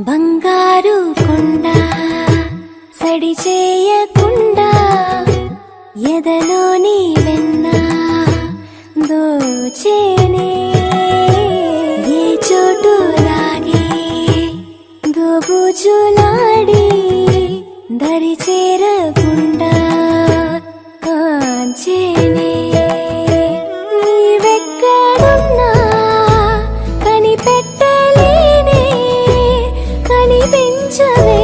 బంగారు కొండ సడి చేయకుండా ఎదలోని వెన్న దోచేనే ఏ చోటు లాగే దోబుజులాడి దరి చేరకుండా కాంచేనే నీవెక్కడున్నా కనిపెట్టలేనే కనిపించవే